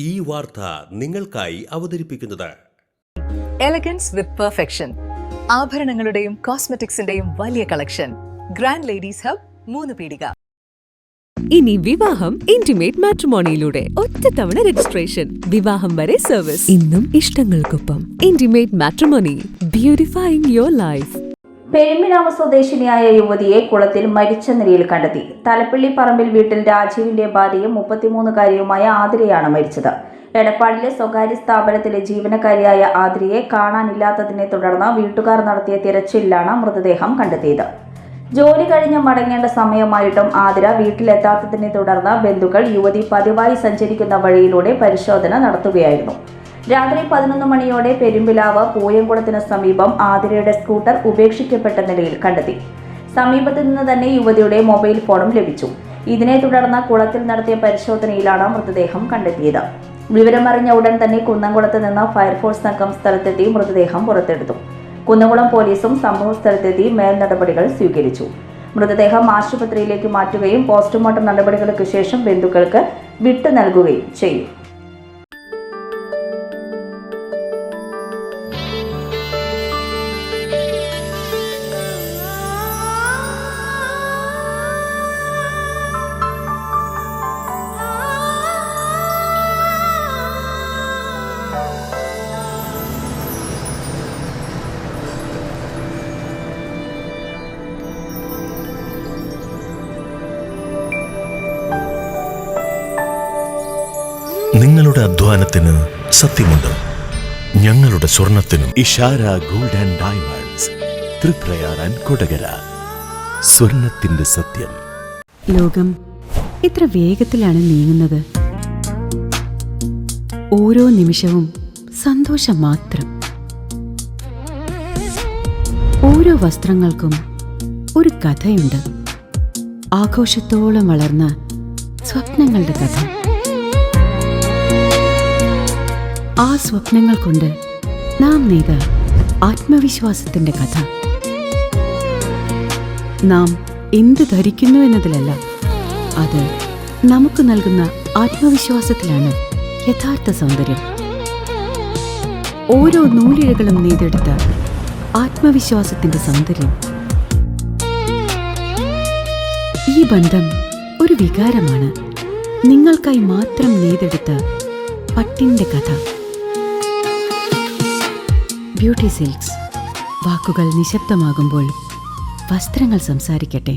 ഈ വാർത്ത നിങ്ങൾക്കായി അവതരിപ്പിക്കുന്നത് എലഗൻസ് വിത്ത് പെർഫെക്ഷൻ. ആഭരണങ്ങളുടെയും കോസ്മെറ്റിക്സിന്റെയും വലിയ കളക്ഷൻ. ഗ്രാൻഡ് ലേഡീസ് ഹബ്, 3 പീടിക. ഇനി വിവാഹം ഇന്റിമേറ്റ് മാട്രിമോണിയിലൂടെ ഒറ്റത്തവണ രജിസ്ട്രേഷൻ, വിവാഹം വരെ സർവീസ്. ഇന്നും ഇഷ്ടങ്ങൾക്കൊപ്പം intimate matrimony, beautifying your life. Perumpilavu സ്വദേശിനിയായ യുവതിയെ കുളത്തിൽ മരിച്ച നിലയിൽ കണ്ടെത്തി. തലപ്പള്ളി പറമ്പിൽ വീട്ടിൽ രാജീവിന്റെ ഭാര്യയും 33-കാരിയുമായ ആതിരയാണ് മരിച്ചത്. എടപ്പാടിലെ സ്വകാര്യ സ്ഥാപനത്തിലെ ജീവനക്കാരിയായ ആതിരയെ കാണാനില്ലാത്തതിനെ തുടർന്ന് വീട്ടുകാർ നടത്തിയ തിരച്ചിലിലാണ് മൃതദേഹം കണ്ടെത്തിയത്. ജോലി കഴിഞ്ഞ് മടങ്ങേണ്ട സമയമായിട്ടും ആതിര വീട്ടിലെത്താത്തതിനെ തുടർന്ന് ബന്ധുക്കൾ യുവതി പതിവായി സഞ്ചരിക്കുന്ന വഴിയിലൂടെ പരിശോധന നടത്തുകയായിരുന്നു. രാത്രി 11 മണിയോടെ പെരുമ്പിലാവ് പൂയംകുളത്തിന് സമീപം ആതിരയുടെ സ്കൂട്ടർ ഉപേക്ഷിക്കപ്പെട്ട നിലയിൽ കണ്ടെത്തി. സമീപത്തു നിന്ന് തന്നെ യുവതിയുടെ മൊബൈൽ ഫോണും ലഭിച്ചു. ഇതിനെ തുടർന്ന് കുളത്തിൽ നടത്തിയ പരിശോധനയിലാണ് മൃതദേഹം കണ്ടെത്തിയത്. വിവരമറിഞ്ഞ ഉടൻ തന്നെ കുന്നംകുളത്ത് നിന്ന് ഫയർഫോഴ്സ് സംഘം സ്ഥലത്തെത്തി മൃതദേഹം പുറത്തെടുത്തു. കുന്നംകുളം പോലീസും സംഭവ സ്ഥലത്തെത്തി മേൽ നടപടികൾ സ്വീകരിച്ചു. മൃതദേഹം ആശുപത്രിയിലേക്ക് മാറ്റുകയും പോസ്റ്റ്മോർട്ടം നടപടികൾക്ക് ശേഷം ബന്ധുക്കൾക്ക് വിട്ടു നൽകുകയും ചെയ്യും. നിങ്ങളുടെ അധ്വാനത്തിന് സത്യമുണ്ട്, ഞങ്ങളുടെ സ്വർണത്തിനും. Ishara gold and diamonds, Triprayar and Kodakara. സ്വർണത്തിന്റെ സത്യം. ലോകം ഇത്ര വേഗത്തിലാണ് നീങ്ങുന്നത്. ഓരോ നിമിഷവും സന്തോഷം മാത്രം. ഓരോ വസ്ത്രങ്ങൾക്കും ഒരു കഥയുണ്ട്. ആഘോഷത്തോളം വളർന്ന സ്വപ്നങ്ങളുടെ കഥ. ആ സ്വപ്നങ്ങൾ കൊണ്ട് നാം നെയ്ത ആത്മവിശ്വാസത്തിന്റെ കഥ. നാം എന്ത് ധരിക്കുന്നു എന്നതിലല്ല, അത് നമുക്ക് നൽകുന്ന ആത്മവിശ്വാസത്തിലാണ് യഥാർത്ഥ സൗന്ദര്യം. ഓരോ നൂലിഴകളും നെയ്തെടുത്ത ആത്മവിശ്വാസത്തിന്റെ സൗന്ദര്യം. ഈ ബന്ധം ഒരു വികാരമാണ്. നിങ്ങൾക്കായി മാത്രം നെയ്തെടുത്ത പട്ടിന്റെ കഥ. Beauty silks. വാക്കുകൾ നിശബ്ദമാകുമ്പോൾ വസ്ത്രങ്ങൾ സംസാരിക്കട്ടെ.